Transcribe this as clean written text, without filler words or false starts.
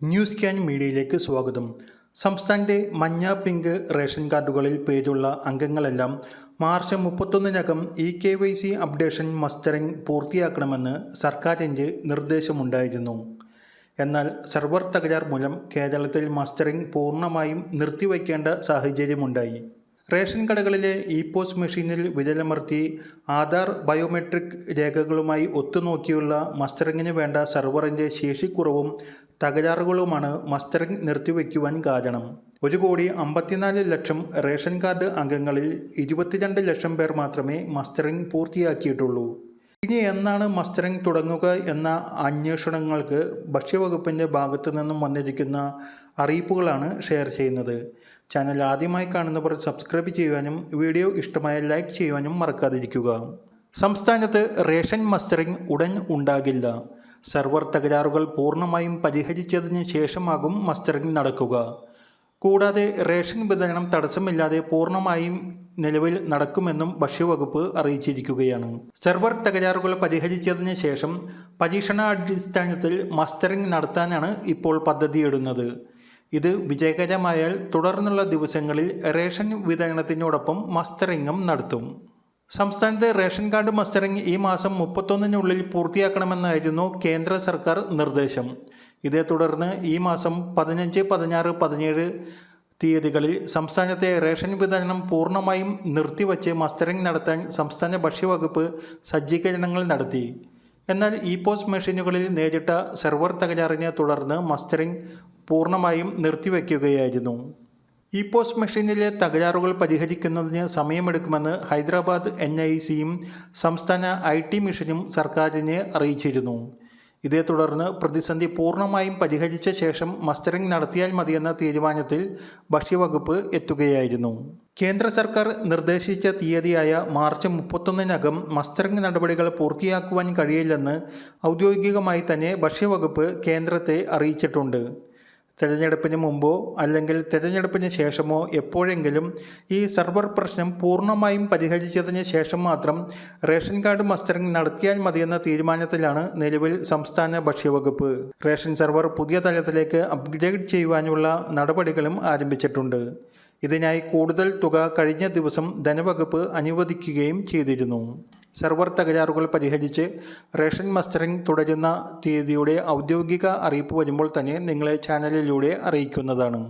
News can മീഡിയയിലേക്ക് സ്വാഗതം. സംസ്ഥാനത്തെ മഞ്ഞ പിങ്ക് റേഷൻ കാർഡുകളിൽ പേരുള്ള അംഗങ്ങളെല്ലാം മാർച്ച് 31-നകം KYC അപ്ഡേഷൻ മസ്റ്ററിംഗ് പൂർത്തിയാക്കണമെന്ന് സർക്കാരിൻ്റെ നിർദ്ദേശമുണ്ടായിരുന്നു. എന്നാൽ സെർവർ തകരാർ മൂലം കേരളത്തിൽ മസ്റ്ററിംഗ് പൂർണ്ണമായും നിർത്തിവയ്ക്കേണ്ട സാഹചര്യമുണ്ടായി. റേഷൻ കടകളിലെ POS മെഷീനിൽ വിരലമർത്തി ആധാർ ബയോമെട്രിക് രേഖകളുമായി ഒത്തുനോക്കിയുള്ള മസ്റ്ററിങ്ങിന് വേണ്ട സെർവറിൻ്റെ ശേഷിക്കുറവും തകരാറുകളുമാണ് മസ്റ്ററിംഗ് നിർത്തിവയ്ക്കുവാൻ കാരണം. 1,54,00,000 റേഷൻ കാർഡ് അംഗങ്ങളിൽ 22 ലക്ഷം പേർ മാത്രമേ മസ്റ്ററിംഗ് പൂർത്തിയാക്കിയിട്ടുള്ളൂ. ഇനി എന്നാണ് മസ്റ്ററിംഗ് തുടങ്ങുക എന്ന അന്വേഷണങ്ങൾക്ക് ഭക്ഷ്യവകുപ്പിൻ്റെ ഭാഗത്തു നിന്നും വന്നിരിക്കുന്ന അറിയിപ്പുകളാണ് ഷെയർ ചെയ്യുന്നത്. ചാനൽ ആദ്യമായി കാണുന്നവർ സബ്സ്ക്രൈബ് ചെയ്യുവാനും വീഡിയോ ഇഷ്ടമായ ലൈക്ക് ചെയ്യുവാനും മറക്കാതിരിക്കുക. സംസ്ഥാനത്ത് റേഷൻ മസ്റ്ററിംഗ് ഉടൻ ഉണ്ടാകില്ല. സെർവർ തകരാറുകൾ പൂർണ്ണമായും പരിഹരിച്ചതിന് ശേഷമാകും മസ്റ്ററിംഗ് നടക്കുക. കൂടാതെ റേഷൻ വിതരണം തടസ്സമില്ലാതെ പൂർണ്ണമായും നിലവിൽ നടക്കുമെന്നും ഭക്ഷ്യവകുപ്പ് അറിയിച്ചിരിക്കുകയാണ്. സെർവർ തകരാറുകൾ പരിഹരിച്ചതിന് ശേഷം പരീക്ഷണാടിസ്ഥാനത്തിൽ മസ്റ്ററിംഗ് നടത്താനാണ് ഇപ്പോൾ പദ്ധതിയിടുന്നത്. ഇത് വിജയകരമായാൽ തുടർന്നുള്ള ദിവസങ്ങളിൽ റേഷൻ വിതരണത്തിനോടൊപ്പം മസ്റ്ററിംഗും നടത്തും. സംസ്ഥാനത്തെ റേഷൻ കാർഡ് മസ്റ്ററിംഗ് ഈ മാസം 31-നുള്ളിൽ പൂർത്തിയാക്കണമെന്നായിരുന്നു കേന്ദ്ര സർക്കാർ നിർദ്ദേശം. ഇതേ തുടർന്ന് ഈ മാസം 15, 16, 17 തീയതികളിൽ സംസ്ഥാനത്തെ റേഷൻ വിതരണം പൂർണ്ണമായും നിർത്തിവച്ച് മസ്റ്ററിംഗ് നടത്താൻ സംസ്ഥാന ഭക്ഷ്യവകുപ്പ് സജ്ജീകരണങ്ങൾ നടത്തി. എന്നാൽ POS മെഷീനുകളിൽ നേരിട്ട സെർവർ തകരാറിനെ തുടർന്ന് മസ്റ്ററിംഗ് പൂർണ്ണമായും നിർത്തിവയ്ക്കുകയായിരുന്നു. POS മെഷീനിലെ തകരാറുകൾ പരിഹരിക്കുന്നതിന് സമയമെടുക്കുമെന്ന് ഹൈദരാബാദ് NICയും സംസ്ഥാന IT മിഷനും സർക്കാരിനെ അറിയിച്ചിരുന്നു. ഇതേ തുടർന്ന് പ്രതിസന്ധി പൂർണ്ണമായും പരിഹരിച്ച ശേഷം മസ്റ്ററിംഗ് നടത്തിയാൽ മതിയെന്ന തീരുമാനത്തിൽ ഭക്ഷ്യവകുപ്പ് എത്തുകയായിരുന്നു. കേന്ദ്ര സർക്കാർ നിർദ്ദേശിച്ച തീയതിയായ മാർച്ച് 31-നകം മസ്റ്ററിംഗ് നടപടികൾ പൂർത്തിയാക്കുവാൻ കഴിയില്ലെന്ന് ഔദ്യോഗികമായി തന്നെ ഭക്ഷ്യവകുപ്പ് കേന്ദ്രത്തെ അറിയിച്ചിട്ടുണ്ട്. തിരഞ്ഞെടുപ്പിന് മുമ്പോ അല്ലെങ്കിൽ തിരഞ്ഞെടുപ്പിന് ശേഷമോ എപ്പോഴെങ്കിലും ഈ സെർവർ പ്രശ്നം പൂർണ്ണമായും പരിഹരിച്ചതിന് ശേഷം മാത്രം റേഷൻ കാർഡ് മസ്റ്ററിംഗ് നടത്തിയാൽ മതിയെന്ന തീരുമാനത്തിലാണ് നിലവിൽ സംസ്ഥാന ഭക്ഷ്യവകുപ്പ്. റേഷൻ സെർവർ പുതിയ തലത്തിലേക്ക് അപ്ഗ്രേഡ് ചെയ്യുവാനുള്ള നടപടികളും ആരംഭിച്ചിട്ടുണ്ട്. ഇതിനായി കൂടുതൽ തുക കഴിഞ്ഞ ദിവസം ധനവകുപ്പ് അനുവദിക്കുകയും ചെയ്തിരുന്നു. സെർവർ തകരാറുകൾ പരിഹരിച്ച് റേഷൻ മസ്റ്ററിംഗ് തുടരുന്ന തീയതിയുടെ ഔദ്യോഗിക അറിയിപ്പ് വരുമ്പോൾ തന്നെ നിങ്ങളെ ചാനലിലൂടെ അറിയിക്കുന്നതാണ്.